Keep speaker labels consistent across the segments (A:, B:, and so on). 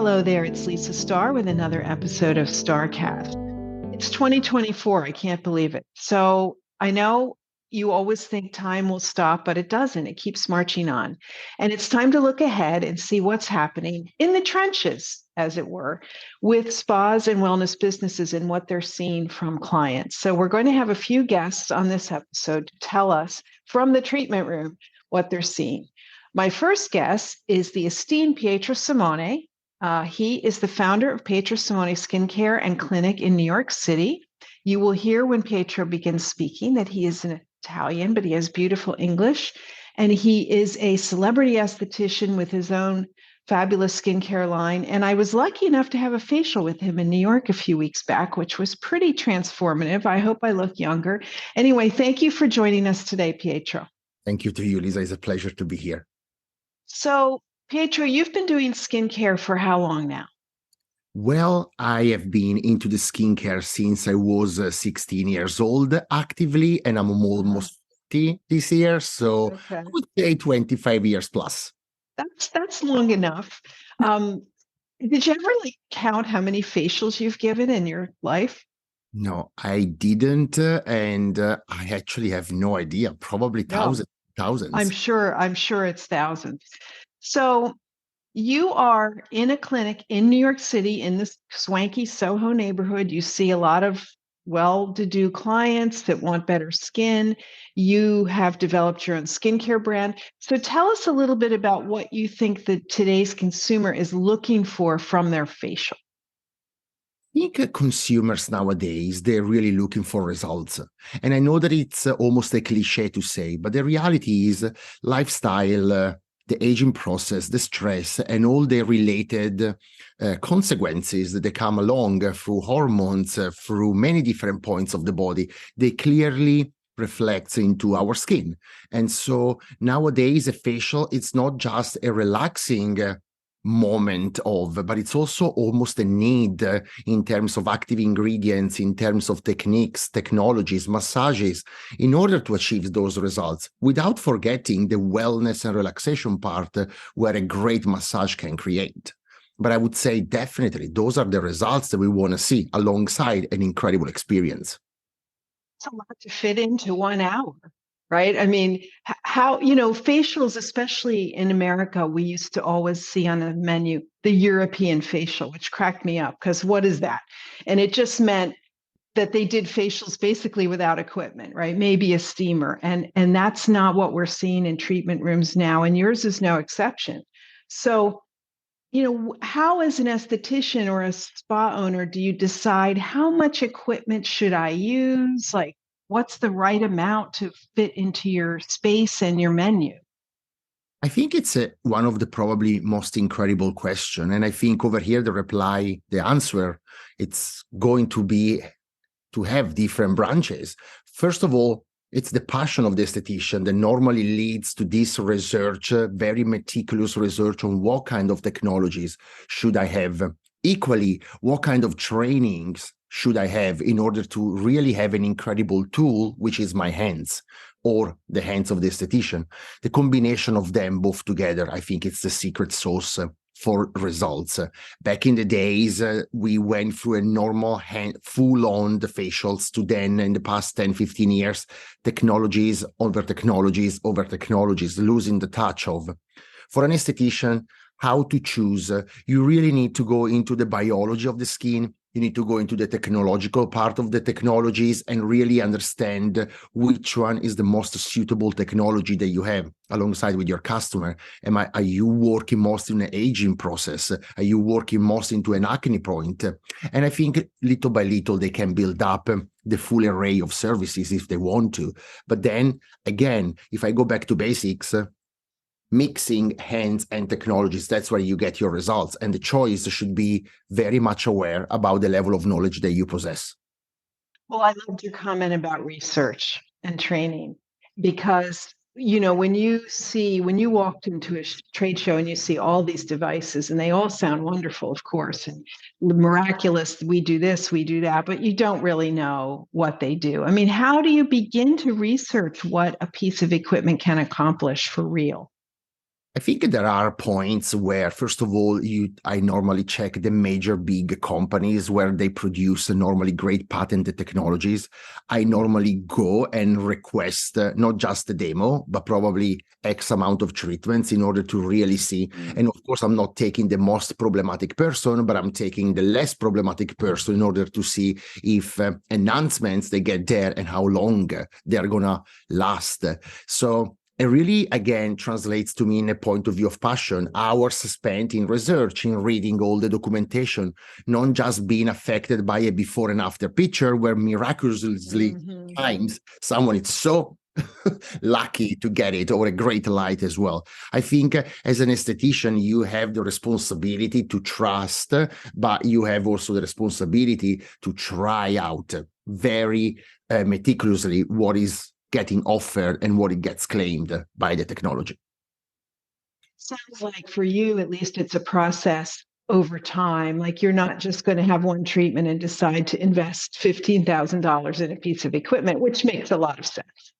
A: Hello there, it's Lisa Starr with another episode of StarCast. It's 2024, I can't believe it. So I know you always think time will stop, but it doesn't. It keeps marching on. And it's time to look ahead and see what's happening in the trenches, as it were, with spas and wellness businesses and what they're seeing from clients. So we're going to have a few guests on this episode to tell us from the treatment room what they're seeing. My first guest is the esteemed Pietro Simone. He is the founder of Pietro Simone Skincare and Clinic in New York City. You will hear when Pietro begins speaking that he is an Italian, but he has beautiful English. And he is a celebrity esthetician with his own fabulous skincare line. And I was lucky enough to have a facial with him in New York a few weeks back, which was pretty transformative. I hope I look younger. Anyway, thank you for joining us today, Pietro.
B: Thank you to you, Lisa. It's a pleasure to be here.
A: So, Pietro, you've been doing skincare for how long now?
B: Well, I have been into the skincare since I was 16 years old actively, and I'm almost 50 this year. So I would say 25 years plus.
A: That's long enough. Did you ever count how many facials you've given in your life?
B: No, I didn't. And I actually have no idea. Probably thousands.
A: I'm sure it's thousands. So you are in a clinic in New York City in this swanky Soho neighborhood. You see a lot of well-to-do clients that want better skin. You have developed your own skincare brand. So tell us a little bit about what you think that today's consumer is looking for from their facial.
B: I think consumers nowadays, they're really looking for results. And I know that it's almost a cliche to say, but the reality is lifestyle, the aging process, the stress, and all the related consequences that they come along through hormones, through many different points of the body, they clearly reflects into our skin. And so nowadays, a facial, it's not just a relaxing moment but it's also almost a need in terms of active ingredients, in terms of techniques, technologies, massages, in order to achieve those results, without forgetting the wellness and relaxation part where a great massage can create. But I would say definitely those are the results that we want to see alongside an incredible experience.
A: It's a lot to fit into 1 hour. Right? I mean, how, facials, especially in America, we used to always see on the menu, the European facial, which cracked me up because what is that? And it just meant that they did facials basically without equipment, right? Maybe a steamer. And that's not what we're seeing in treatment rooms now. And yours is no exception. So, how as an esthetician or a spa owner, do you decide how much equipment should I use? What's the right amount to fit into your space and your menu?
B: I think it's one of the probably most incredible questions. And I think over here, the answer, it's going to be to have different branches. First of all, it's the passion of the esthetician that normally leads to this research, very meticulous research on what kind of technologies should I have. Equally, what kind of trainings should I have in order to really have an incredible tool, which is my hands or the hands of the esthetician. The combination of them both together, I think it's the secret sauce for results. Back in the days, we went through a normal full-on facials to then in the past 10, 15 years, technologies, losing the touch of. For an esthetician, how to choose, you really need to go into the biology of the skin. You need to go into the technological part of the technologies and really understand which one is the most suitable technology that you have alongside with your customer. Are you working most in an aging process? Are you working most into an acne point? And I think little by little, they can build up the full array of services if they want to. But then again, if I go back to basics, mixing hands and technologies, that's where you get your results. And the choice should be very much aware about the level of knowledge that you possess.
A: Well, I loved your comment about research and training because, when you walked into a trade show and you see all these devices and they all sound wonderful, of course, and miraculous, we do this, we do that, but you don't really know what they do. I mean, how do you begin to research what a piece of equipment can accomplish for real?
B: I think there are points where, first of all, I normally check the major big companies where they produce normally great patented technologies. I normally go and request not just a demo, but probably X amount of treatments in order to really see. And of course, I'm not taking the most problematic person, but I'm taking the less problematic person in order to see if enhancements they get there and how long they're going to last. So it really, again, translates to me in a point of view of passion, hours spent in research, in reading all the documentation, not just being affected by a before and after picture where miraculously times someone is so lucky to get it, or a great light as well. I think as an esthetician, you have the responsibility to trust, but you have also the responsibility to try out very meticulously what is getting offered and what it gets claimed by the technology.
A: Sounds like for you, at least, it's a process over time. Like you're not just going to have one treatment and decide to invest $15,000 in a piece of equipment, which makes a lot of sense.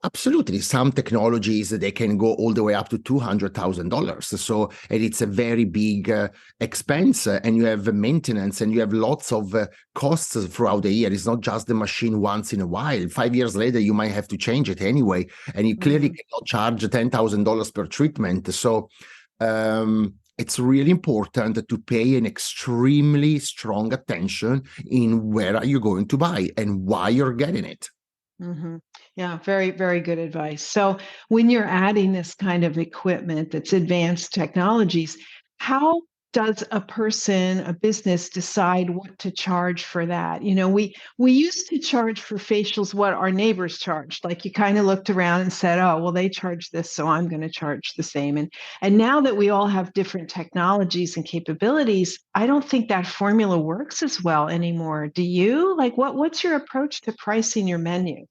B: Absolutely. Some technologies, they can go all the way up to $200,000. So, and it's a very big expense, and you have maintenance and you have lots of costs throughout the year. It's not just the machine once in a while. 5 years later, you might have to change it anyway. And you clearly cannot charge $10,000 per treatment. So, it's really important to pay an extremely strong attention in where are you going to buy and why you're getting it.
A: Yeah, very, very good advice. So when you're adding this kind of equipment that's advanced technologies, how does a person, a business decide what to charge for that? You know, we used to charge for facials what our neighbors charged. Like you kind of looked around and said, oh, well, they charge this, so I'm going to charge the same. And now that we all have different technologies and capabilities, I don't think that formula works as well anymore. Do you? Like what's your approach to pricing your menu?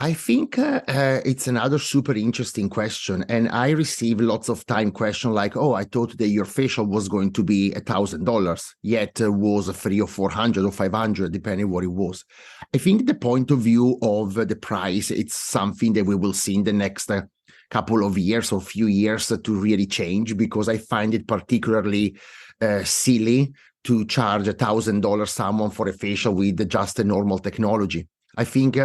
B: I think it's another super interesting question. And I receive lots of time questions like, oh, I thought that your facial was going to be $1,000, yet was 300 or 400 or 500, depending what it was. I think the point of view of the price, it's something that we will see in the next couple of years or few years to really change, because I find it particularly silly to charge $1,000 someone for a facial with just a normal technology. I think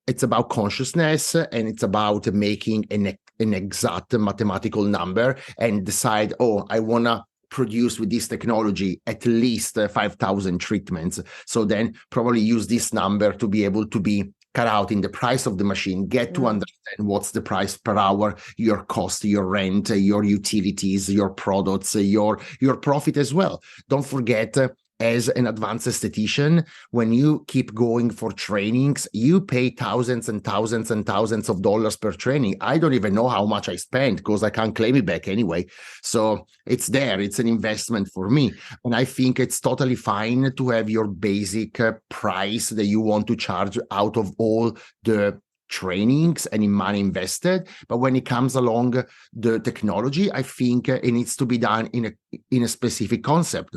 B: it's about consciousness, and it's about making an exact mathematical number and decide, oh, I want to produce with this technology at least 5,000 treatments. So then probably use this number to be able to be cut out in the price of the machine, get to understand what's the price per hour, your cost, your rent, your utilities, your products, your profit as well. Don't forget, as an advanced esthetician, when you keep going for trainings, you pay thousands and thousands and thousands of dollars per training. I don't even know how much I spent because I can't claim it back anyway. So it's there. It's an investment for me. And I think it's totally fine to have your basic price that you want to charge out of all the trainings and in money invested. But when it comes along the technology, I think it needs to be done in a specific concept.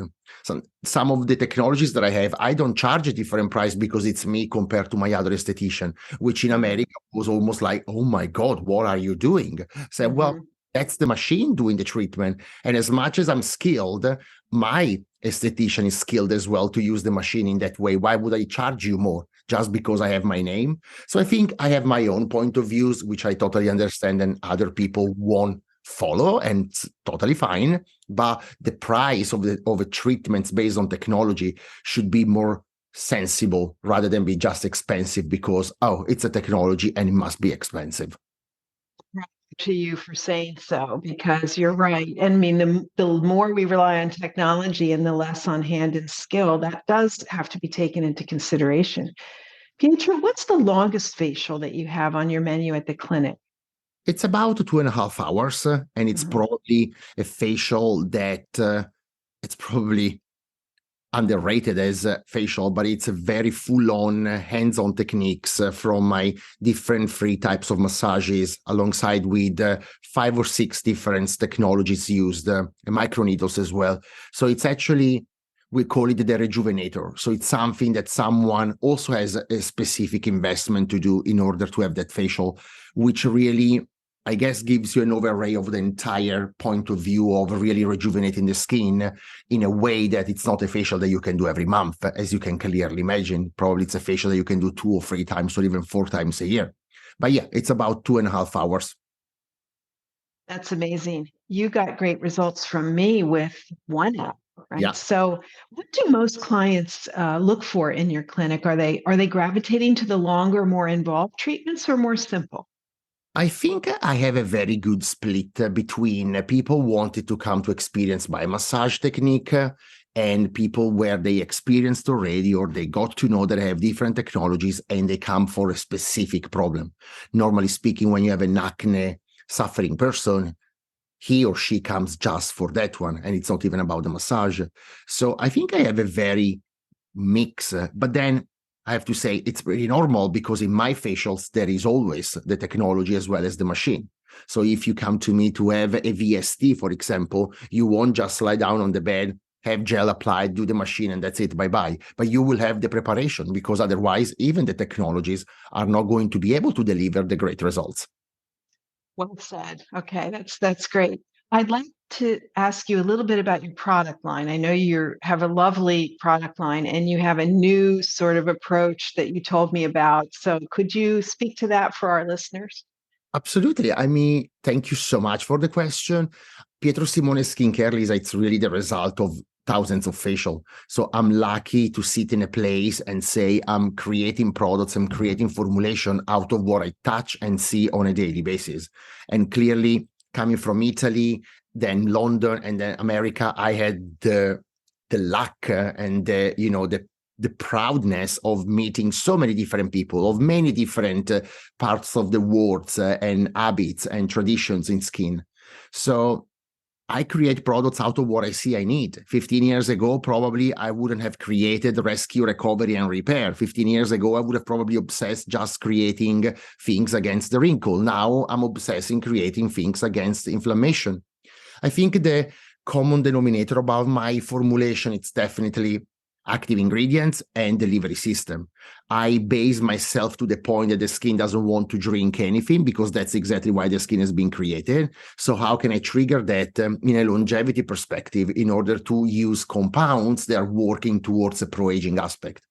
B: Some of the technologies that I have, I don't charge a different price because it's me compared to my other esthetician, which in America was almost like, oh my God, what are you doing? So, well, that's the machine doing the treatment. And as much as I'm skilled, my esthetician is skilled as well to use the machine in that way. Why would I charge you more just because I have my name? So I think I have my own point of views, which I totally understand, and other people won't follow, and it's totally fine. But the price of a treatments based on technology should be more sensible rather than be just expensive because, oh, it's a technology and it must be expensive.
A: To you for saying so, because you're right. I mean, the more we rely on technology and the less on hand and skill, that does have to be taken into consideration. Pietro, what's the longest facial that you have on your menu at the clinic?
B: It's about 2.5 hours, and it's probably a facial that it's probably underrated as a facial, but it's a very full-on hands-on techniques from my different 3 types of massages, alongside with 5 or 6 different technologies used, microneedles as well. So it's actually, we call it the rejuvenator. So it's something that someone also has a specific investment to do in order to have that facial, which really I guess, gives you an overlay of the entire point of view of really rejuvenating the skin in a way that it's not a facial that you can do every month, as you can clearly imagine. Probably it's a facial that you can do 2 or 3 times or even 4 times a year. But yeah, it's about 2.5 hours.
A: That's amazing. You got great results from me with 1 hour, right?
B: Yeah.
A: So what do most clients look for in your clinic? Are they gravitating to the longer, more involved treatments or more simple?
B: I think I have a very good split between people wanting to come to experience my massage technique and people where they experienced already or they got to know that I have different technologies and they come for a specific problem. Normally speaking, when you have an acne suffering person, he or she comes just for that one, and it's not even about the massage. So I think I have a very mix, but then I have to say it's pretty normal because in my facials, there is always the technology as well as the machine. So if you come to me to have a VST, for example, you won't just lie down on the bed, have gel applied, do the machine, and that's it, bye-bye. But you will have the preparation because otherwise, even the technologies are not going to be able to deliver the great results.
A: Well said. Okay, that's great. I'd like to ask you a little bit about your product line. I know you have a lovely product line and you have a new sort of approach that you told me about. So could you speak to that for our listeners?
B: Absolutely. I mean, thank you so much for the question. Pietro Simone Skincare, Lisa, it's really the result of thousands of facial. So I'm lucky to sit in a place and say I'm creating products, I'm creating formulation out of what I touch and see on a daily basis. And clearly, coming from Italy, then London, and then America, I had the luck and the proudness of meeting so many different people of many different parts of the world and habits and traditions in skin. So I create products out of what I see I need. 15 years ago, probably I wouldn't have created rescue, recovery, and repair. 15 years ago, I would have probably obsessed just creating things against the wrinkle. Now I'm obsessing creating things against inflammation. I think the common denominator about my formulation, it's definitely active ingredients and delivery system. I base myself to the point that the skin doesn't want to drink anything because that's exactly why the skin has been created. So how can I trigger that in a longevity perspective in order to use compounds that are working towards a pro-aging aspect?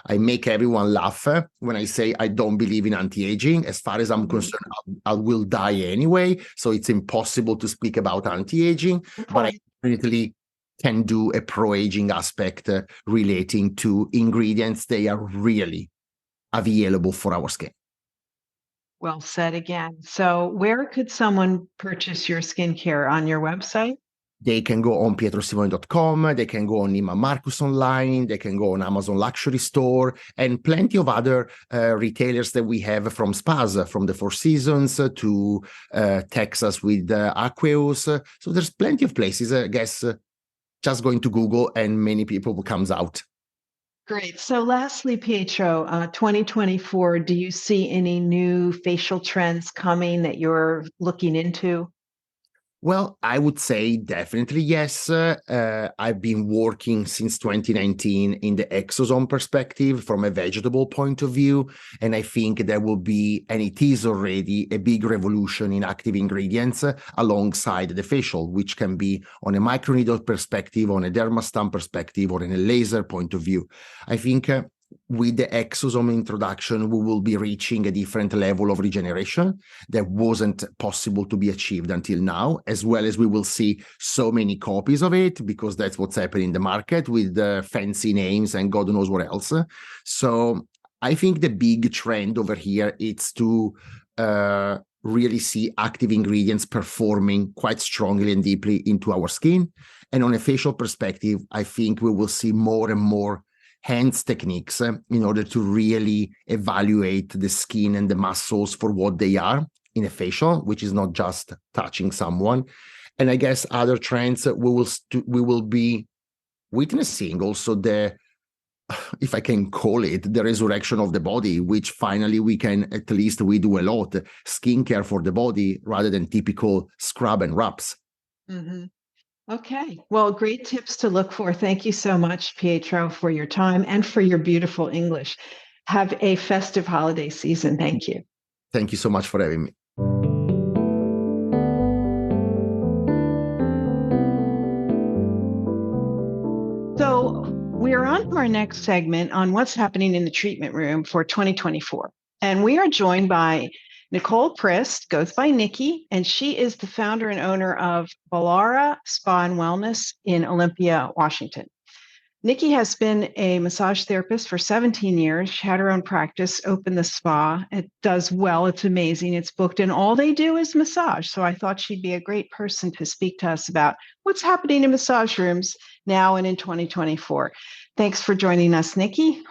B: I make everyone laugh when I say I don't believe in anti-aging. As far as I'm concerned, I will die anyway. So it's impossible to speak about anti-aging, but I definitely can do a pro-aging aspect relating to ingredients. They are really available for our skin.
A: Well said again. So where could someone purchase your skincare? On your website?
B: They can go on pietrosimone.com, they can go on Neiman Marcus online, they can go on Amazon Luxury Store, and plenty of other retailers that we have from spas, from the Four Seasons to Texas with Aqueous. So there's plenty of places, I guess, just going to Google and many people comes out.
A: Great. So lastly, Pietro, 2024, do you see any new facial trends coming that you're looking into?
B: Well, I would say definitely yes. I've been working since 2019 in the exosome perspective from a vegetable point of view. And I think there will be, and it is already, a big revolution in active ingredients alongside the facial, which can be on a microneedle perspective, on a dermastam perspective, or in a laser point of view. I think with the exosome introduction, we will be reaching a different level of regeneration that wasn't possible to be achieved until now, as well as we will see so many copies of it because that's what's happening in the market with the fancy names and God knows what else. So I think the big trend over here is to really see active ingredients performing quite strongly and deeply into our skin. And on a facial perspective, I think we will see more and more hands techniques in order to really evaluate the skin and the muscles for what they are in a facial, which is not just touching someone. And I guess other trends we will be witnessing also the, if I can call it, the resurrection of the body, which finally we can, at least we do a lot, skincare for the body rather than typical scrub and rubs.
A: Mm-hmm. Okay. Well, great tips to look for. Thank you so much, Pietro, for your time and for your beautiful English. Have a festive holiday season. Thank you.
B: Thank you so much for having me.
A: So we are on to our next segment on what's happening in the treatment room for 2024. And we are joined by Nicole Prist, goes by Nikki, and she is the founder and owner of Balara Spa and Wellness in Olympia, Washington. Nikki has been a massage therapist for 17 years. She had her own practice, opened the spa. It does well. It's amazing. It's booked, and all they do is massage. So I thought she'd be a great person to speak to us about what's happening in massage rooms now and in 2024. Thanks for joining us, Nikki.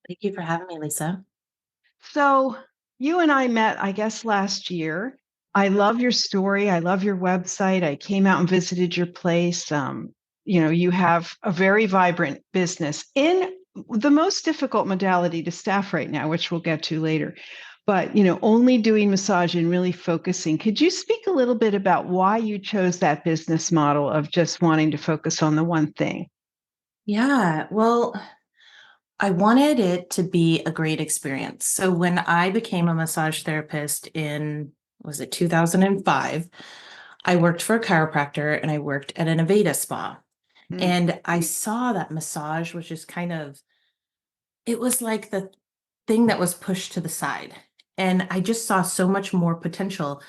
C: Thank you for having me, Lisa.
A: So you and I met, I guess, last year. I love your story. I love your website. I came out and visited your place. You have a very vibrant business in the most difficult modality to staff right now, which we'll get to later. But, only doing massage and really focusing. Could you speak a little bit about why you chose that business model of just wanting to focus on the one thing?
C: Yeah, well, I wanted it to be a great experience. So when I became a massage therapist in, was it 2005, I worked for a chiropractor and I worked at an Aveda spa. And I saw that massage was just it was like the thing that was pushed to the side. And I just saw so much more potential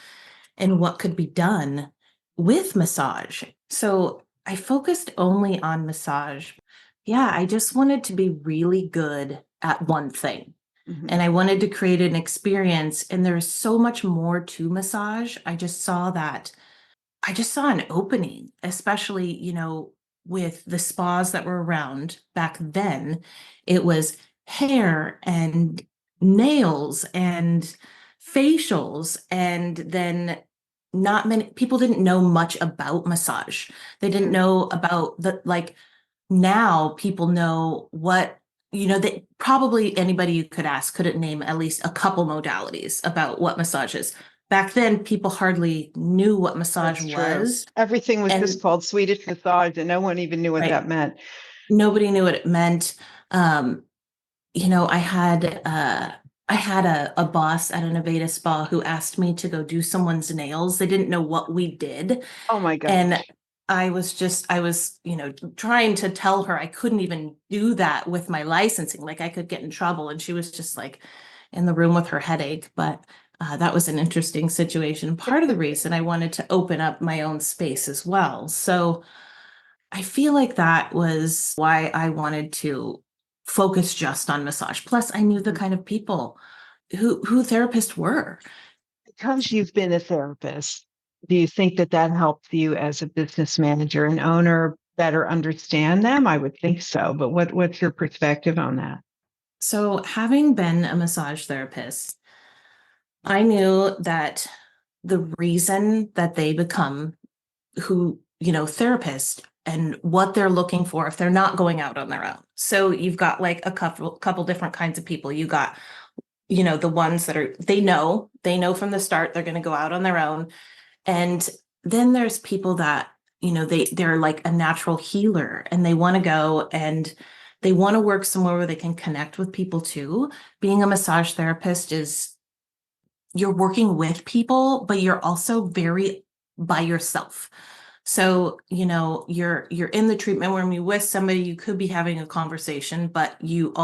C: in what could be done with massage. So I focused only on massage. Yeah, I just wanted to be really good at one thing.
A: Mhm.
C: And I wanted to create an experience. And there's so much more to massage. I just saw an opening, especially, with the spas that were around back then. It was hair and nails and facials. And then not many people didn't know much about massage. They didn't know about now people know that probably anybody you could ask couldn't name at least a couple modalities about what massage is. Back then, people hardly knew what massage was.
A: Everything was just called Swedish massage, and no one even knew what that meant.
C: Nobody knew what it meant. I had a boss at an Aveda spa who asked me to go do someone's nails. They didn't know what we did.
A: Oh my gosh.
C: And I was, trying to tell her I couldn't even do that with my licensing. Like I could get in trouble. And she was just like in the room with her headache. But that was an interesting situation. Part of the reason I wanted to open up my own space as well. So I feel like that was why I wanted to focus just on massage. Plus, I knew the kind of people who therapists were.
A: Because you've been a therapist, do you think that helped you as a business manager and owner better understand them? I would think so. But what's your perspective on that?
C: So having been a massage therapist, I knew that the reason that they become therapists and what they're looking for if they're not going out on their own. So you've got like a couple different kinds of people. You got, the ones that they know from the start they're going to go out on their own. And then there's people that, they're like a natural healer and they want to go and they want to work somewhere where they can connect with people too. Being a massage therapist you're working with people, but you're also very by yourself. So, you're in the treatment room, you're with somebody, you could be having a conversation, but you're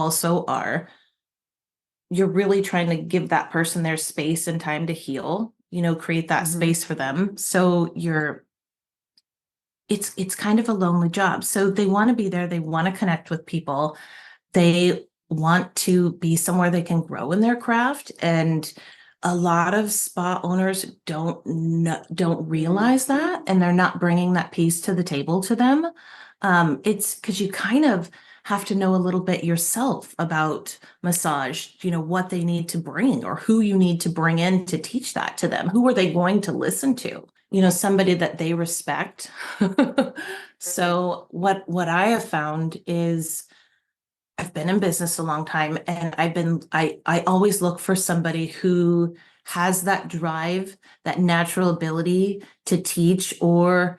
C: really trying to give that person their space and time to heal, create that space for them. So it's kind of a lonely job. So they want to be there. They want to connect with people. They want to be somewhere they can grow in their craft. And a lot of spa owners don't realize that, and they're not bringing that piece to the table to them. It's because you kind of have to know a little bit yourself about massage, what they need to bring or who you need to bring in to teach that to them. Who are they going to listen to? Somebody that they respect. So what I have found is I've been in business a long time, and I always look for somebody who has that drive, that natural ability to teach or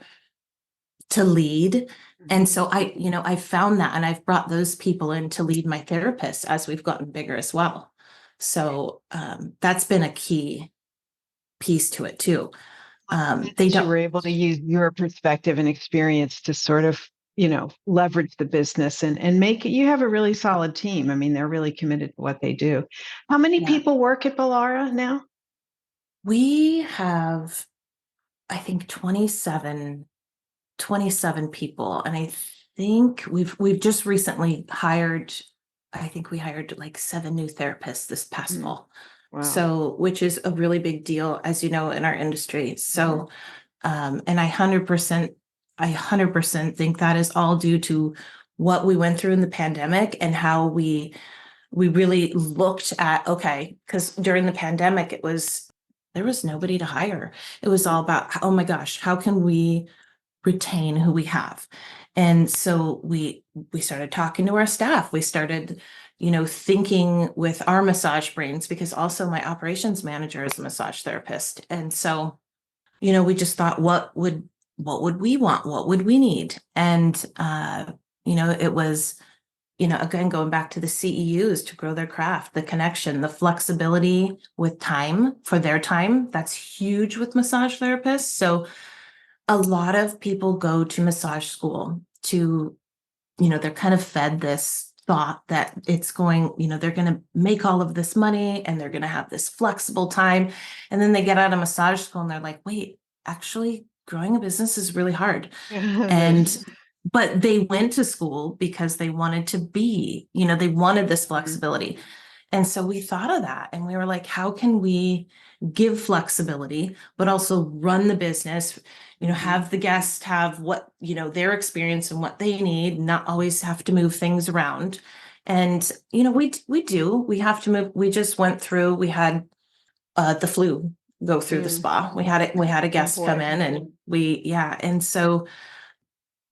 C: to lead. And so I found that, and I've brought those people in to lead my therapists as we've gotten bigger as well. So that's been a key piece to it too.
A: You were able to use your perspective and experience to sort of leverage the business and make it. You have a really solid team. I mean, they're really committed to what they do. How many
C: Yeah.
A: people work at Bellara now?
C: We have, I think, 27 people. And I think we've just recently hired, I think we hired like 7 new therapists this past fall.
A: Wow.
C: So, which is a really big deal, as you know, in our industry. So, and I 100% think that is all due to what we went through in the pandemic and how we really looked at, okay, because during the pandemic, there was nobody to hire. It was all about, oh my gosh, how can we retain who we have? And so we started talking to our staff. We started, thinking with our massage brains, because also my operations manager is a massage therapist. And so, we just thought, what would we want? What would we need? And, it was, again, going back to the CEUs to grow their craft, the connection, the flexibility with time for their time. That's huge with massage therapists. So a lot of people go to massage school to, they're kind of fed this thought that it's going, they're going to make all of this money and they're going to have this flexible time. And then they get out of massage school and they're like, wait, actually growing a business is really hard. But they went to school because they wanted to be, they wanted this flexibility. And so we thought of that and we were like, how can we give flexibility, but also run the business, have the guests have what, their experience and what they need, not always have to move things around. And, we have to move. We just went through, we had the flu go through the spa. We had a guest come in and and so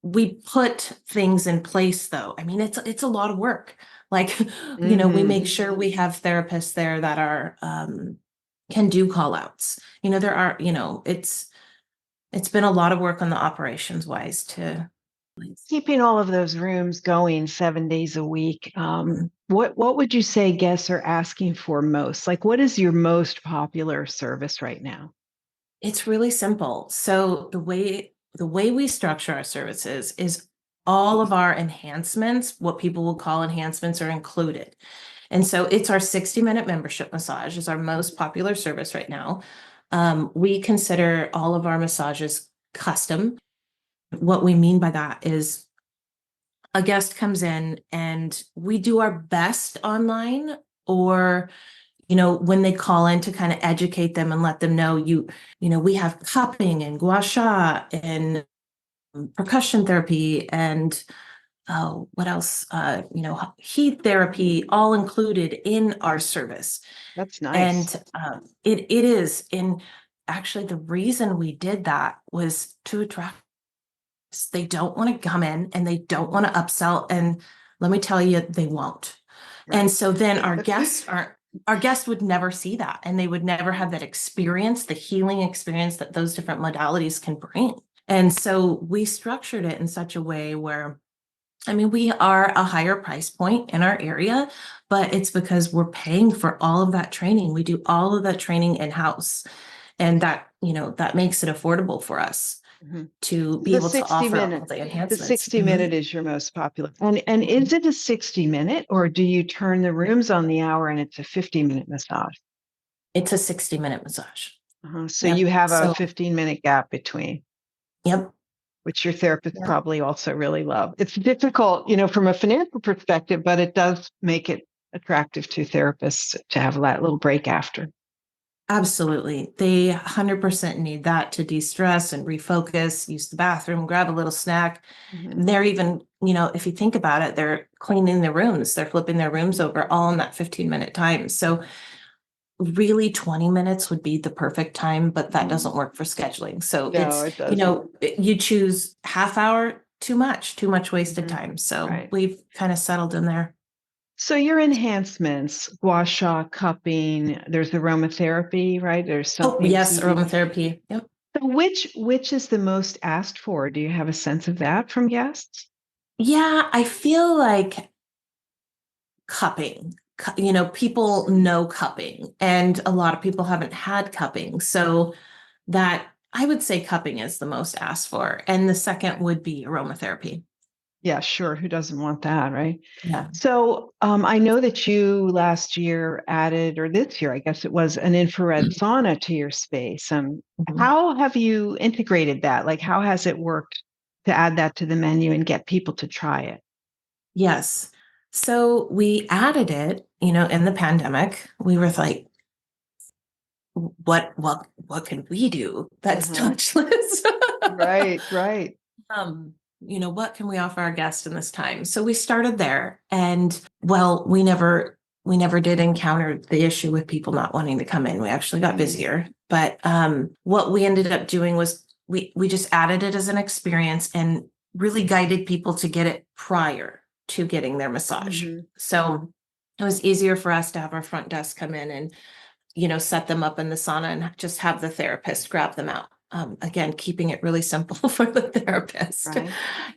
C: we put things in place though. I mean, it's a lot of work. Like, we make sure we have therapists there that are, can do call outs. There are, it's been a lot of work on the operations wise to
A: keeping all of those rooms going 7 days a week. What would you say guests are asking for most? Like, what is your most popular service right now?
C: It's really simple. So the way we structure our services is all of our enhancements, what people will call enhancements, are included. And so it's our 60-minute membership massage is our most popular service right now. We consider all of our massages custom. What we mean by that is a guest comes in and we do our best online, or when they call in, to kind of educate them and let them know, we have cupping and gua sha and percussion therapy and what else? Heat therapy, all included in our service.
A: That's nice.
C: And it is. And actually, the reason we did that was to attract. They don't want to come in and they don't want to upsell. And let me tell you, they won't. Right. And so then our guests would never see that, and they would never have that experience, the healing experience that those different modalities can bring. And so we structured it in such a way where, we are a higher price point in our area, but it's because we're paying for all of that training. We do all of that training in-house, and that, that makes it affordable for us to be able to offer all the enhancements.
A: The 60-minute is your most popular. And is it a 60-minute, or do you turn the rooms on the hour and it's a 50-minute massage?
C: It's a 60-minute massage.
A: So you have a 15-minute gap between.
C: Yep.
A: Which your therapist probably also really love. It's difficult, from a financial perspective, but it does make it attractive to therapists to have that little break after.
C: Absolutely. They 100% need that to de-stress and refocus, use the bathroom, grab a little snack. They're even, if you think about it, they're cleaning their rooms, they're flipping their rooms over all in that 15-minute time. So really 20 minutes would be the perfect time, but that doesn't work for scheduling. So you choose half hour, too much wasted time. So we've kind of settled in there.
A: So your enhancements, gua sha, cupping, there's aromatherapy, right? There's something.
C: Oh, yes, aromatherapy. Yep.
A: So which is the most asked for? Do you have a sense of that from guests?
C: Yeah, I feel like cupping. People know cupping, and a lot of people haven't had cupping. So that, I would say cupping is the most asked for. And the second would be aromatherapy.
A: Yeah, sure. Who doesn't want that, right?
C: Yeah.
A: So I know that you last year added, or this year, I guess it was, an infrared sauna to your space.
C: Mhm.
A: How have you integrated that? Like, how has it worked to add that to the menu and get people to try it?
C: Yes. So we added it, in the pandemic. We were like, what can we do that's
A: Mhm.
C: touchless?
A: Right, right.
C: What can we offer our guests in this time? So we started there, and well, we never did encounter the issue with people not wanting to come in. We actually got
A: Mhm.
C: busier. But what we ended up doing was we just added it as an experience and really guided people to get it prior to getting their massage.
A: Mhm.
C: So it was easier for us to have our front desk come in and set them up in the sauna and just have the therapist grab them out. Again, keeping it really simple for the therapist.
A: Right.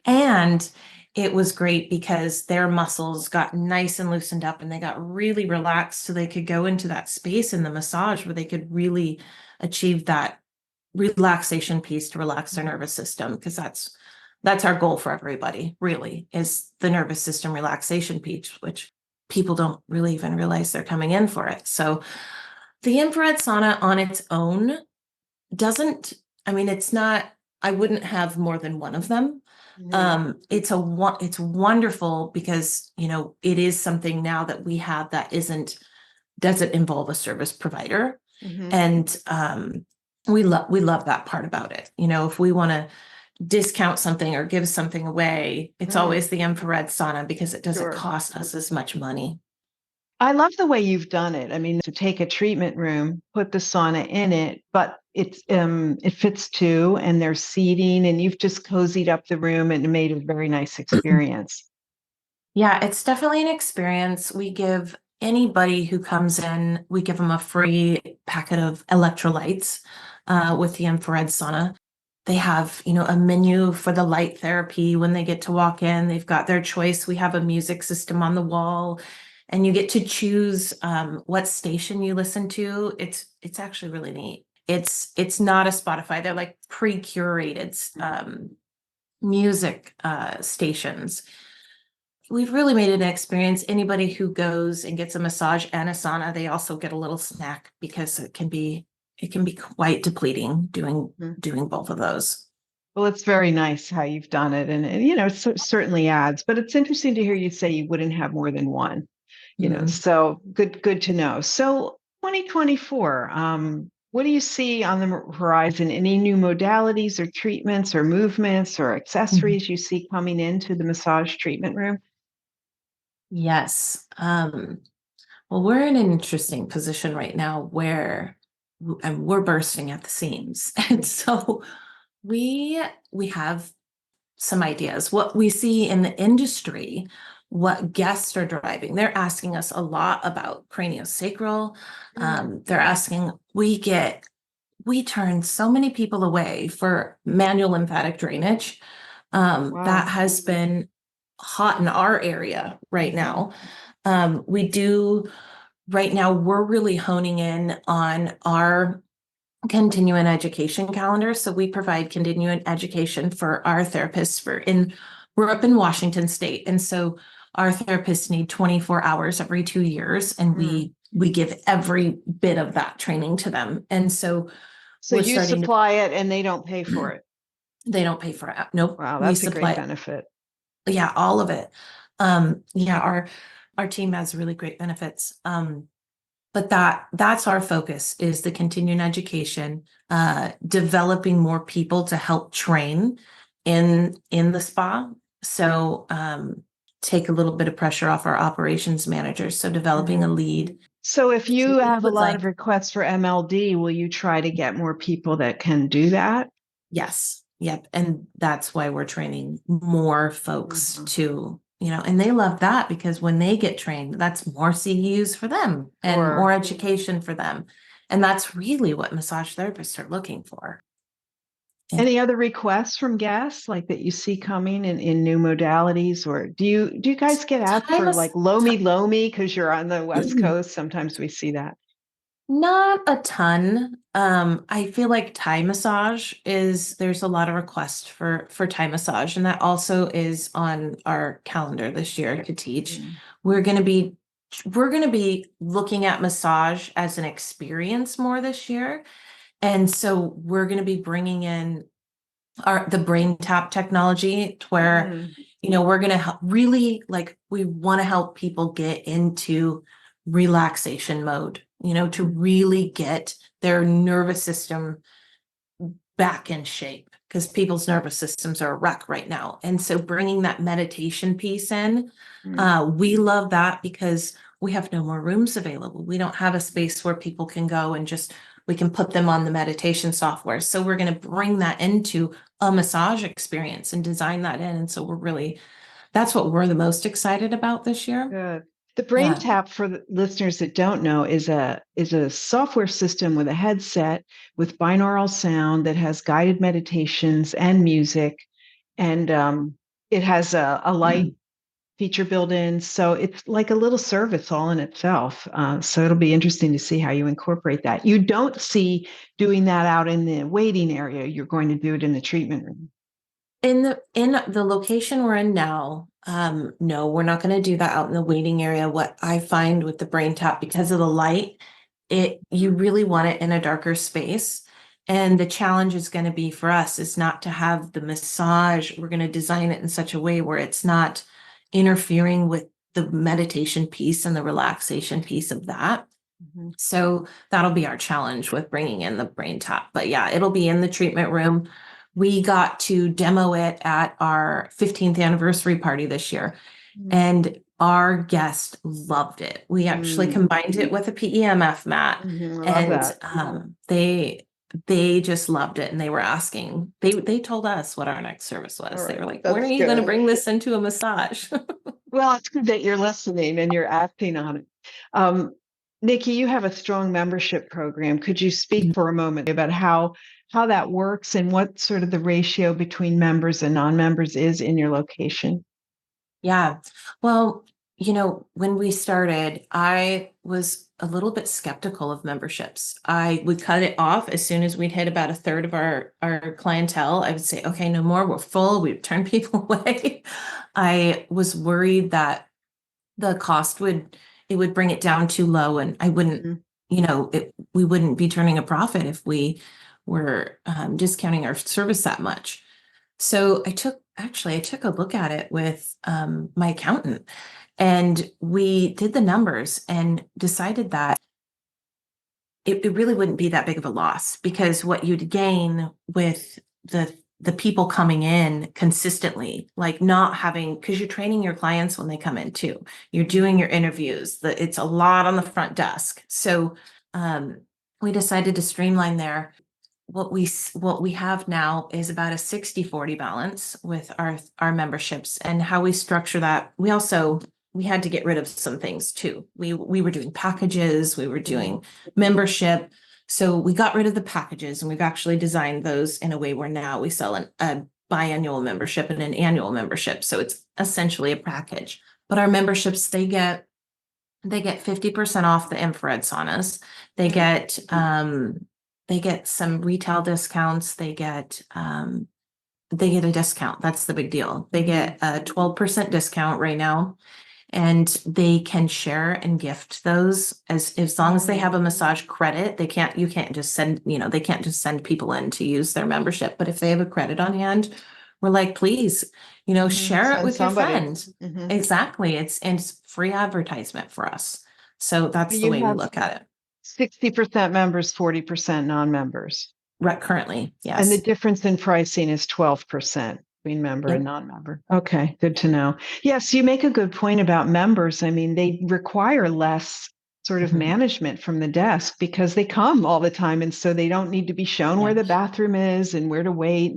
C: And it was great because their muscles got nice and loosened up and they got really relaxed so they could go into that space in the massage where they could really achieve that relaxation piece to relax their nervous system, because that's our goal for everybody, really, is the nervous system relaxation piece, which people don't really even realize they're coming in for it. So the infrared sauna on its own doesn't, I mean, it's not, I wouldn't have more than one of them.
A: Mhm.
C: It's wonderful because, it is something now that we have that doesn't involve a service provider.
A: Mhm.
C: And we love that part about it. If we want to discount something or give something away, it's
A: Mm,
C: always the infrared sauna because it doesn't
A: sure.
C: cost us as much money.
A: I love the way you've done it. I mean, to take a treatment room, put the sauna in it, but it fits two, and there's seating, and you've just cozied up the room and made a very nice experience.
C: Yeah, it's definitely an experience. We give anybody who comes in, we give them a free packet of electrolytes with the infrared sauna. They have, a menu for the light therapy when they get to walk in. They've got their choice. We have a music system on the wall, and you get to choose what station you listen to. It's actually really neat. It's not a Spotify. They're like pre-curated music stations. We've really made it an experience. Anybody who goes and gets a massage and a sauna, they also get a little snack because it can be quite depleting doing
A: Mhm.
C: doing both of those.
A: Well, it's very nice how you've done it, and it certainly adds. But it's interesting to hear you say you wouldn't have more than one.
C: Mhm.
A: So good to know. So 2024, what do you see on the horizon? Any new modalities or treatments or movements or
C: Mhm.
A: accessories you see coming into the massage treatment room?
C: Yes. Well, we're in an interesting position right now where and we're bursting at the seams. And so we we have some ideas. What we see in the industry, what guests are driving, they're asking us a lot about craniosacral. They're asking, we turn so many people away for manual lymphatic drainage. That
A: Wow.
C: has been hot in our area right now. We do right now, we're really honing in on our continuing education calendar. So we provide continuing education for our therapists we're up in Washington State. And so our therapists need 24 hours every 2 years, and
A: Mm.
C: we give every bit of that training to them. And so
A: So
C: we're
A: you
C: starting to
A: supply it and they don't pay for it.
C: they don't pay for it. Nope.
A: Wow,
C: We
A: that's a great
C: supply,
A: benefit.
C: yeah, all of it. Yeah, our team has really great benefits. But that's our focus, is the continuing education, developing more people to help train in the spa. So take a little bit of pressure off our operations managers. So developing
A: Mhm.
C: a lead.
A: So if
C: So
A: you
C: we
A: have a
C: would
A: lot of
C: like,
A: requests for MLD, will you try to get more people that can do that?
C: yes, yep. And that's why we're training more folks
A: Mhm.
C: to, and they love that because when they get trained, that's more CEUs for them and more
A: Sure.
C: education for them. And that's really what massage therapists are looking for. And
A: Any other requests from guests like that you see coming in new modalities, or do you guys get asked
C: time
A: for
C: is
A: like Lomi Lomi because you're on the West Coast? Sometimes we see that.
C: Not a ton. I feel like Thai massage there's a lot of requests for Thai massage, and that also is on our calendar this year to teach.
A: Mm.
C: We're gonna be we're gonna be looking at massage as an experience more this year. And so we're gonna be bringing in the brain tap technology to where,
A: Mm.
C: we're gonna really like we want to help people get into relaxation mode, to really get their nervous system back in shape because people's nervous systems are a wreck right now. And so bringing that meditation piece in,
A: Mm.
C: we love that because we have no more rooms available. We don't have a space where people can go and we can put them on the meditation software. So we're going to bring that into a massage experience and design that in. And so that's what we're the most excited about this year.
A: Good. The Brain
C: Yeah.
A: Tap, for the listeners that don't know, is a software system with a headset with binaural sound that has guided meditations and music, and it has a light feature built in, so it's like a little service all in itself. So it'll be interesting to see how you incorporate that. You don't see doing that out in the waiting area. You're going to do it in the treatment room.
C: In the location we're in now, no, we're not going to do that out in the waiting area. What I find with the brain tap, because of the light, you really want it in a darker space. And the challenge is going to be for us is not to have the massage. We're going to design it in such a way where it's not interfering with the meditation piece and the relaxation piece of that.
A: Mm-hmm.
C: So that'll be our challenge with bringing in the brain tap. But yeah, it'll be in the treatment room. We got to demo it at our 15th anniversary party this year, and our guest loved it. We actually combined it with a PEMF mat, and they just loved it, and they were asking. They told us what our next service was.
A: Right.
C: They were like,
A: That's
C: "When are you going to
A: good.
C: bring this into a massage?"
A: Well, it's good that you're listening and you're acting on it. Nikki, you have a strong membership program. Could you speak for a moment about how that works and what sort of the ratio between members and non-members is in your location?
C: Yeah. Well, when we started, I was a little bit skeptical of memberships. I would cut it off as soon as we'd hit about a third of our clientele. I would say, okay, no more, we're full. We'd turn people away. I was worried that the cost it would bring it down too low, and I wouldn't, we wouldn't be turning a profit if we were discounting our service that much. So I took a look at it with my accountant, and we did the numbers and decided that it really wouldn't be that big of a loss, because what you'd gain with the people coming in consistently, like not having, because you're training your clients when they come in too. You're doing your interviews. It's a lot on the front desk. So we decided to streamline there. What we have now is about a 60-40 balance with our memberships, and how we structure that. We had to get rid of some things too. We were doing packages, we were doing membership. So we got rid of the packages, and we've actually designed those in a way where now we sell a biannual membership and an annual membership. So it's essentially a package. But our memberships, they get 50% off the infrared saunas. They get some retail discounts. They get a discount. That's the big deal. They get a 12% discount right now, and they can share and gift those as long as they have a massage credit. They can't just send people in to use their membership. But if they have a credit on hand, we're like, please, share it with your friends. Exactly. It's free advertisement for us. So that's the way we look at it.
A: 60% members, 40% non-members.
C: Right, currently, yes.
A: And the difference in pricing is 12% between member and non-member. Okay, good to know. Yes, you make a good point about members. I mean, they require less sort of management from the desk because they come all the time, and so they don't need to be shown where the bathroom is and where to wait.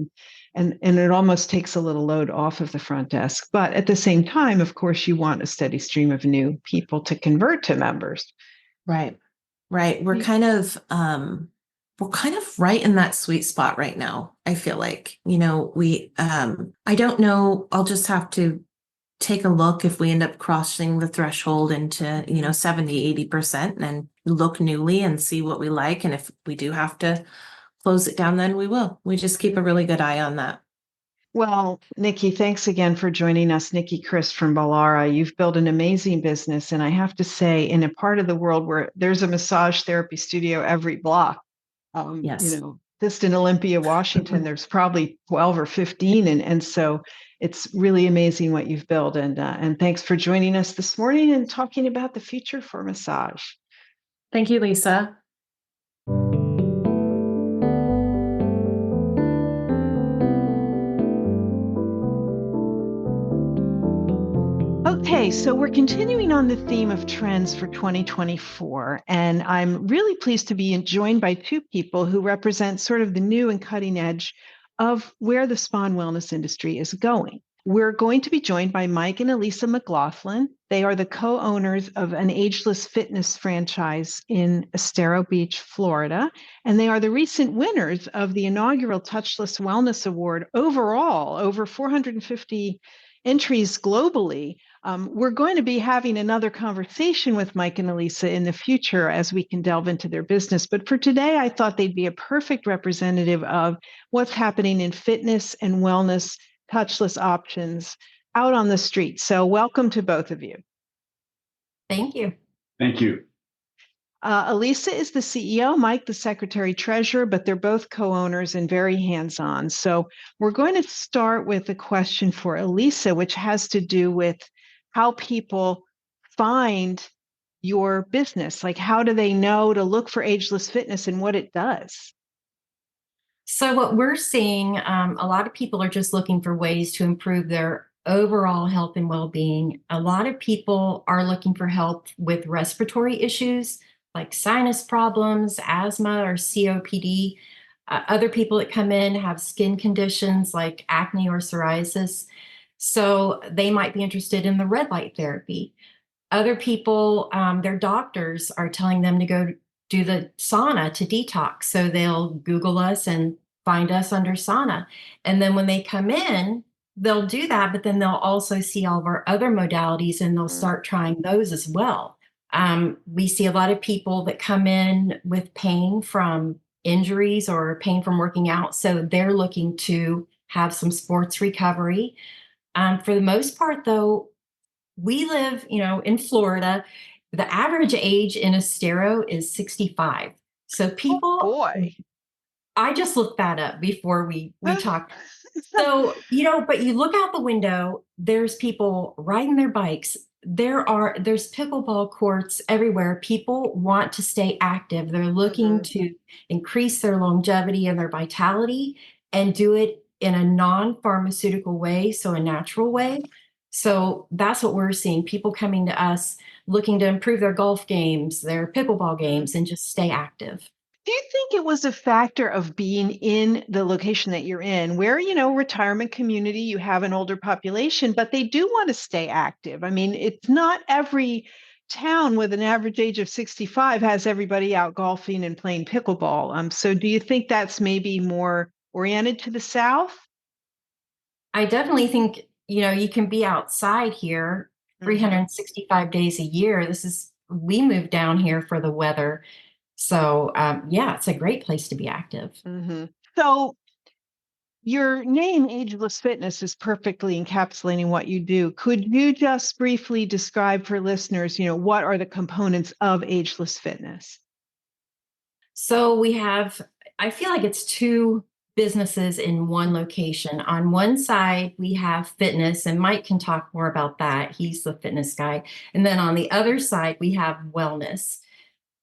A: And it almost takes a little load off of the front desk. But at the same time, of course, you want a steady stream of new people to convert to members.
C: Right. We're kind of right in that sweet spot right now. I feel like, I don't know. I'll just have to take a look if we end up crossing the threshold into, 70, 80%, and look newly and see what we like. And if we do have to close it down, then we will. We just keep a really good eye on that.
A: Well, Nikki, thanks again for joining us. Nikki Chris from Ballara. You've built an amazing business. And I have to say, in a part of the world where there's a massage therapy studio every block,
C: Yes.
A: just in Olympia, Washington, there's probably 12 or 15. And so it's really amazing what you've built. And thanks for joining us this morning and talking about the future for massage.
C: Thank you, Lisa.
A: Okay, so we're continuing on the theme of trends for 2024, and I'm really pleased to be joined by two people who represent sort of the new and cutting edge of where the spa and wellness industry is going. We're going to be joined by Mike and Elisa McLaughlin. They are the co-owners of an ageless fitness franchise in Estero Beach, Florida, and they are the recent winners of the inaugural Touchless Wellness Award overall, over 450 entries globally. We're going to be having another conversation with Mike and Elisa in the future as we can delve into their business. But for today, I thought they'd be a perfect representative of what's happening in fitness and wellness, touchless options out on the street. So welcome to both of you.
D: Thank you.
E: Thank you.
A: Elisa is the CEO, Mike the secretary treasurer, but they're both co-owners and very hands-on. So we're going to start with a question for Elisa, which has to do with how people find your business. Like, how do they know to look for Ageless Fitness and what it does?
D: So what we're seeing, a lot of people are just looking for ways to improve their overall health and well-being. A lot of people are looking for help with respiratory issues like sinus problems, asthma, or COPD. Other people that come in have skin conditions like acne or psoriasis. So they might be interested in the red light therapy. Other people, their doctors are telling them to go do the sauna to detox. So they'll Google us and find us under sauna. And then when they come in, they'll do that, but then they'll also see all of our other modalities and they'll start trying those as well. We see a lot of people that come in with pain from injuries or pain from working out. So they're looking to have some sports recovery. For the most part, though, we live, in Florida. The average age in Estero is 65. So people,
A: Oh boy.
D: I just looked that up before we talked. So, but you look out the window, there's people riding their bikes. There's pickleball courts everywhere. People want to stay active. They're looking to increase their longevity and their vitality and do it in a non-pharmaceutical way, so a natural way. So that's what we're seeing. People coming to us looking to improve their golf games, their pickleball games, and just stay active.
A: Do you think it was a factor of being in the location that you're in, where, retirement community, you have an older population, but they do want to stay active? I mean, it's not every town with an average age of 65 has everybody out golfing and playing pickleball. So do you think that's maybe more oriented to the South?
D: I definitely think, you can be outside here 365 days a year. We moved down here for the weather. So, it's a great place to be active.
A: So your name, Ageless Fitness, is perfectly encapsulating what you do. Could you just briefly describe for listeners, what are the components of Ageless Fitness?
D: So I feel like it's two businesses in one location. On one side, we have fitness, and Mike can talk more about that. He's the fitness guy. And then on the other side, we have wellness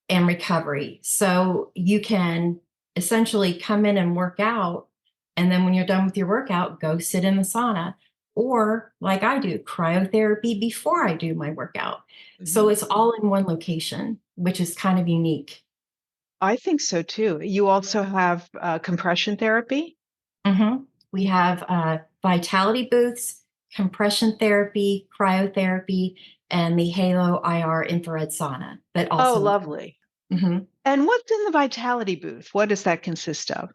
D: and recovery. So you can essentially come in and work out. And then when you're done with your workout, go sit in the sauna, or like I do, cryotherapy before I do my workout. So it's all in one location, which is kind of unique.
A: I think so too. You also have compression therapy?
D: We have vitality booths, compression therapy, cryotherapy, and the Halo IR infrared sauna. But also,
A: lovely. And what's in the vitality booth? What does that consist of?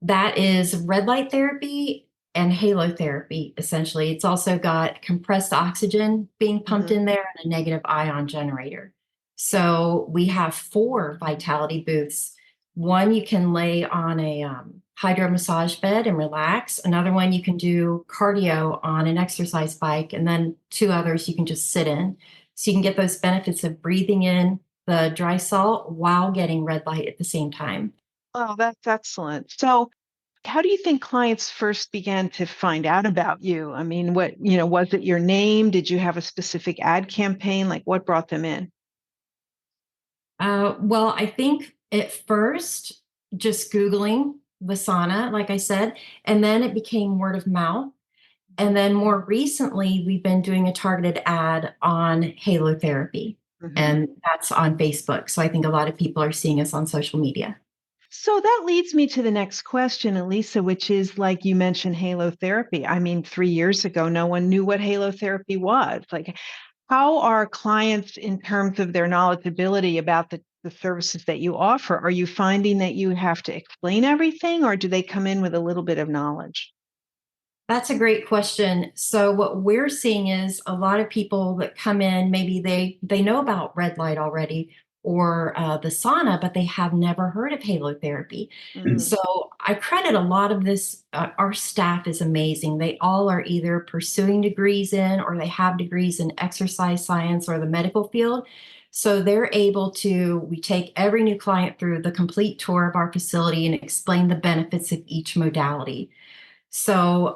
D: That is red light therapy and halotherapy, essentially. It's also got compressed oxygen being pumped in there and a negative ion generator. So we have 4 vitality booths. One you can lay on a hydro massage bed and relax. Another one you can do cardio on an exercise bike. And then 2 others you can just sit in. So you can get those benefits of breathing in the dry salt while getting red light at the same time.
A: Oh, that's excellent. So, how do you think clients first began to find out about you? I mean, was it your name? Did you have a specific ad campaign? Like, what brought them in?
D: Well, I think at first, just Googling Vasana, like I said, and then it became word of mouth. And then more recently, we've been doing a targeted ad on halotherapy, and that's on Facebook. So I think a lot of people are seeing us on social media.
A: So that leads me to the next question, Elisa, which is like you mentioned halotherapy. I mean, 3 years ago, no one knew what halotherapy was. Like, how are clients in terms of their knowledgeability about the services that you offer? Are you finding that you have to explain everything, or do they come in with a little bit of knowledge?
D: That's a great question. So what we're seeing is a lot of people that come in, maybe they know about red light already or the sauna, but they have never heard of halotherapy.
A: Mm.
D: So I credit a lot of this. Our staff is amazing. They all are either pursuing degrees in or they have degrees in exercise science or the medical field. So they're able to, we take every new client through the complete tour of our facility and explain the benefits of each modality. So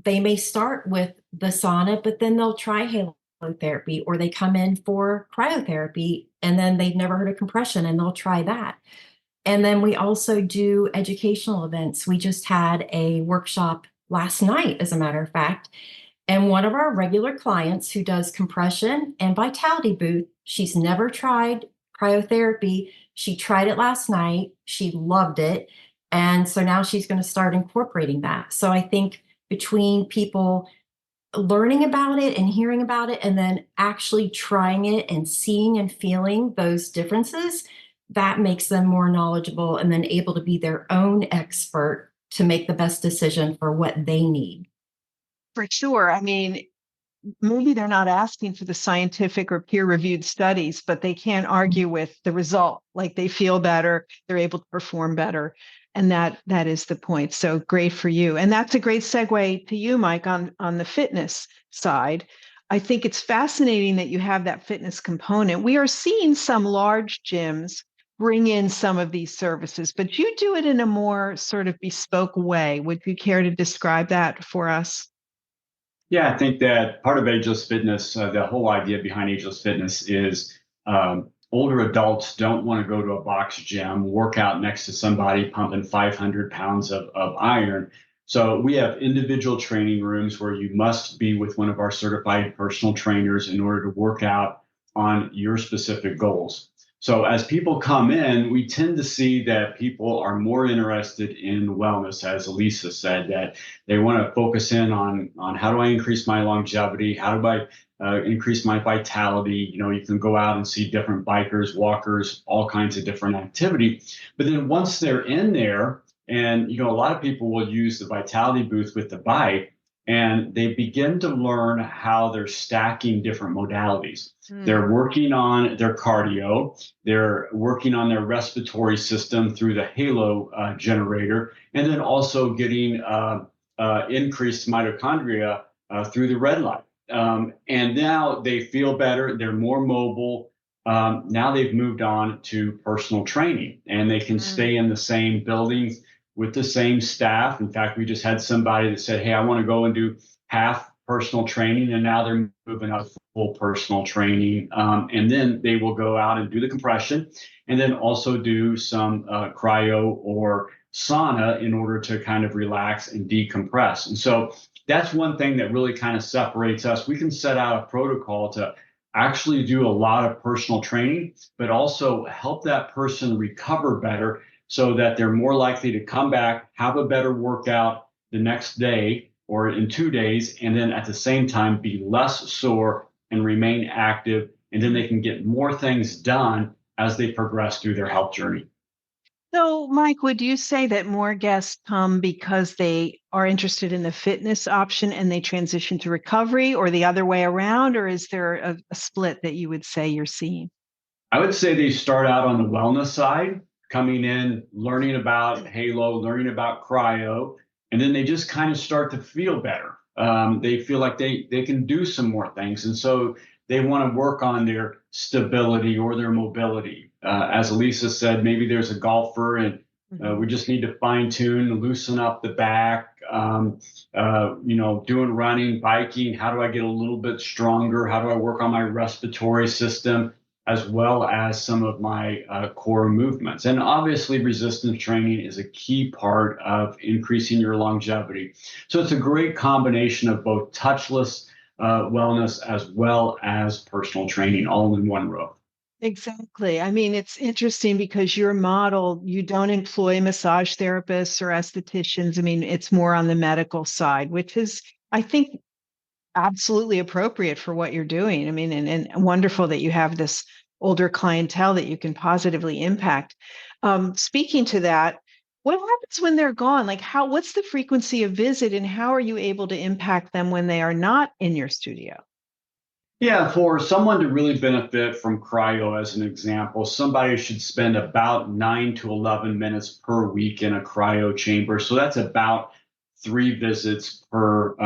D: they may start with the sauna, but then they'll try halotherapy, or they come in for cryotherapy and then they've never heard of compression and they'll try that. And then we also do educational events. We just had a workshop last night, as a matter of fact. And one of our regular clients who does compression and vitality booth, she's never tried cryotherapy. She tried it last night. She loved it. And so now she's going to start incorporating that. So I think between people learning about it and hearing about it, and then actually trying it and seeing and feeling those differences, that makes them more knowledgeable and then able to be their own expert to make the best decision for what they need.
A: For sure. I mean, maybe they're not asking for the scientific or peer-reviewed studies, but they can't argue with the result. Like, they feel better, they're able to perform better. And that is the point. So great for you. And that's a great segue to you, Mike, on the fitness side. I think it's fascinating that you have that fitness component. We are seeing some large gyms bring in some of these services, but you do it in a more sort of bespoke way. Would you care to describe that for us?
E: Yeah, I think that part of Ageless Fitness, the whole idea behind Ageless Fitness is older adults don't want to go to a box gym, work out next to somebody pumping 500 pounds of iron. So we have individual training rooms where you must be with one of our certified personal trainers in order to work out on your specific goals. So as people come in, we tend to see that people are more interested in wellness, as Elisa said, that they want to focus in on how do I increase my longevity? How do I increase my vitality? You know, you can go out and see different bikers, walkers, all kinds of different activity. But then once they're in there, and you know, a lot of people will use the vitality booth with the bike, and they begin to learn how they're stacking different modalities. They're working on their cardio, they're working on their respiratory system through the halo generator, and then also getting increased mitochondria through the red light. And now they feel better, they're more mobile. Now they've moved on to personal training, and they can stay in the same buildings with the same staff. In fact, we just had somebody that said, hey, I want to go and do half personal training, and now they're moving up full personal training. And then they will go out and do the compression, and then also do some cryo or sauna in order to kind of relax and decompress. And so that's one thing that really kind of separates us. We can set out a protocol to actually do a lot of personal training, but also help that person recover better so that they're more likely to come back, have a better workout the next day or in 2 days, and then at the same time be less sore and remain active. And then they can get more things done as they progress through their health journey.
A: So, Mike, would you say that more guests come because they are interested in the fitness option and they transition to recovery, or the other way around? Or is there a split that you would say you're seeing?
E: I would say they start out on the wellness side, coming in, learning about Halo, learning about cryo, and then they just kind of start to feel better. They feel like they can do some more things, and so they want to work on their stability or their mobility. As Elisa said, maybe there's a golfer, and we just need to fine tune, loosen up the back. Doing running, biking. How do I get a little bit stronger? How do I work on my respiratory system, as well as some of my core movements? And obviously, resistance training is a key part of increasing your longevity. So it's a great combination of both touchless wellness as well as personal training all in one roof.
A: Exactly. I mean, it's interesting because your model, you don't employ massage therapists or estheticians. I mean, it's more on the medical side, which is, I think, absolutely appropriate for what you're doing. I mean, and wonderful that you have this older clientele that you can positively impact. Speaking to that, what happens when they're gone? Like, what's the frequency of visit, and how are you able to impact them when they are not in your studio?
E: Yeah, for someone to really benefit from cryo, as an example, somebody should spend about 9 to 11 minutes per week in a cryo chamber. So that's about 3 visits per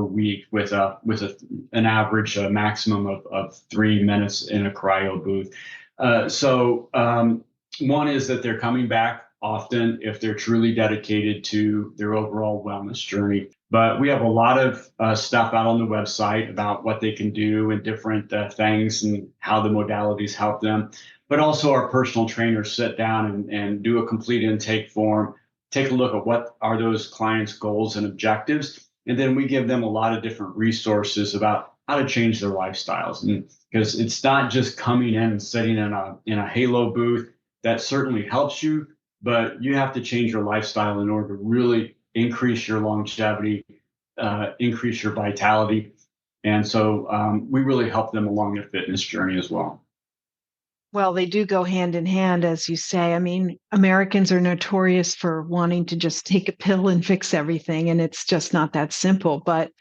E: week, with an average maximum of 3 minutes in a cryo booth. One is that they're coming back often if they're truly dedicated to their overall wellness journey. But we have a lot of stuff out on the website about what they can do and different things and how the modalities help them. But also our personal trainers sit down and do a complete intake form, take a look at what are those clients' goals and objectives. And then we give them a lot of different resources about how to change their lifestyles. And because it's not just coming in and sitting in a Halo booth, that certainly helps you, but you have to change your lifestyle in order to really increase your longevity, increase your vitality. And so we really help them along their fitness journey as well.
A: Well, they do go hand in hand, as you say. I mean, Americans are notorious for wanting to just take a pill and fix everything, and it's just not that simple. But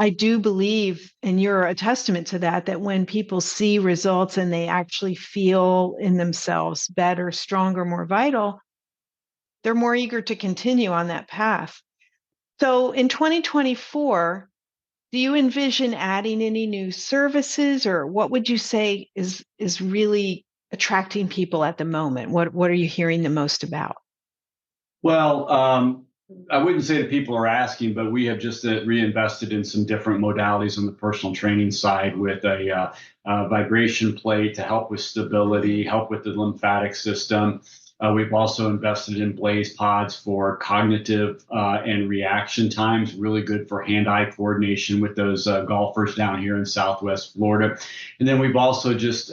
A: I do believe, and you're a testament to that, that when people see results and they actually feel in themselves better, stronger, more vital, they're more eager to continue on that path. So in 2024, do you envision adding any new services, or what would you say is really attracting people at the moment? What are you hearing the most about?
E: Well, I wouldn't say that people are asking, but we have just reinvested in some different modalities on the personal training side, with a vibration plate to help with stability, help with the lymphatic system. We've also invested in Blaze Pods for cognitive and reaction times, really good for hand-eye coordination with those golfers down here in Southwest Florida. And then we've also just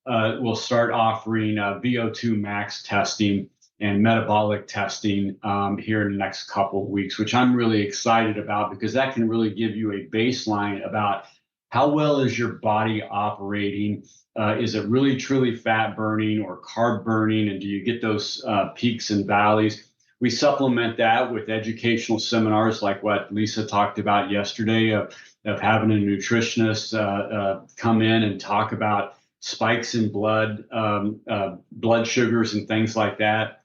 E: we'll start offering VO2 max testing and metabolic testing here in the next couple of weeks, which I'm really excited about, because that can really give you a baseline about how well is your body operating. Is it really truly fat burning or carb burning? And do you get those peaks and valleys? We supplement that with educational seminars like what Lisa talked about yesterday, of having a nutritionist come in and talk about spikes in blood sugars and things like that.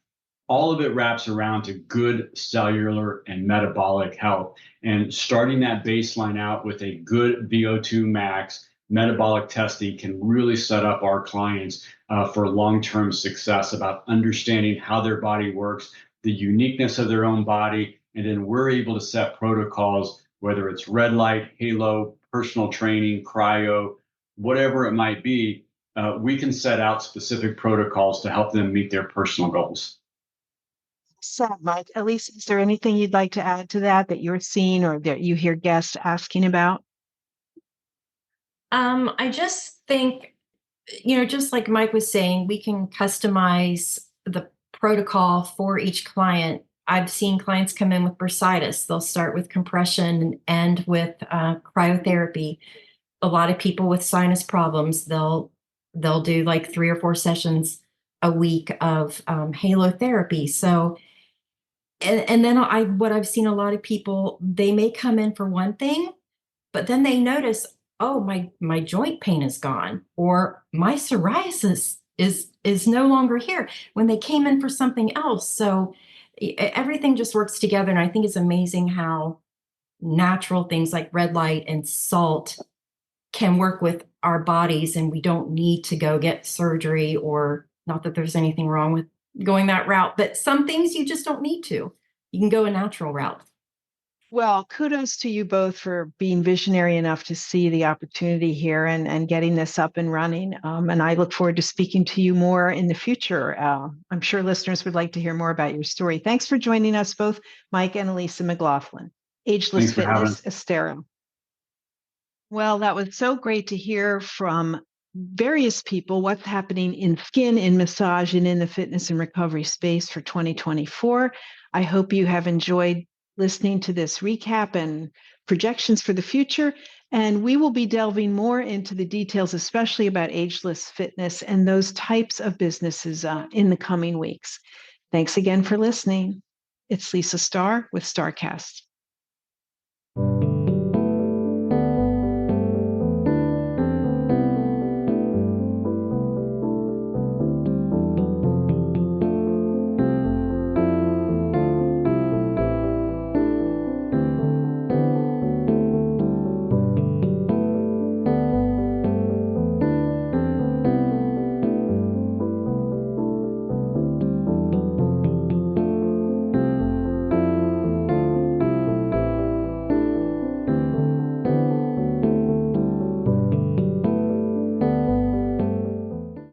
E: All of it wraps around to good cellular and metabolic health. And starting that baseline out with a good VO2 max metabolic testing can really set up our clients for long-term success, about understanding how their body works, the uniqueness of their own body. And then we're able to set protocols, whether it's red light, Halo, personal training, cryo, whatever it might be. We can set out specific protocols to help them meet their personal goals.
A: So, Mike, Elise, is there anything you'd like to add to that you're seeing or that you hear guests asking about?
D: I just think, just like Mike was saying, we can customize the protocol for each client. I've seen clients come in with bursitis. They'll start with compression and end with cryotherapy. A lot of people with sinus problems, they'll do like 3 or 4 sessions a week of halotherapy. So, and then what I've seen a lot of people, they may come in for one thing, but then they notice, oh, my joint pain is gone, or my psoriasis is no longer here when they came in for something else. So everything just works together. And I think it's amazing how natural things like red light and salt can work with our bodies, and we don't need to go get surgery, or not that there's anything wrong with going that route, but some things you just don't need to. You can go a natural route.
A: Well, kudos to you both for being visionary enough to see the opportunity here and getting this up and running. And I look forward to speaking to you more in the future. I'm sure listeners would like to hear more about your story. Thanks for joining us both, Mike and Elisa McLaughlin. Ageless
E: Thanks for having
A: Fitness, Estero. Well, that was so great to hear from various people what's happening in skin, in massage, and in the fitness and recovery space for 2024. I hope you have enjoyed listening to this recap and projections for the future. And we will be delving more into the details, especially about ageless fitness and those types of businesses in the coming weeks. Thanks again for listening. It's Lisa Starr with StarCast.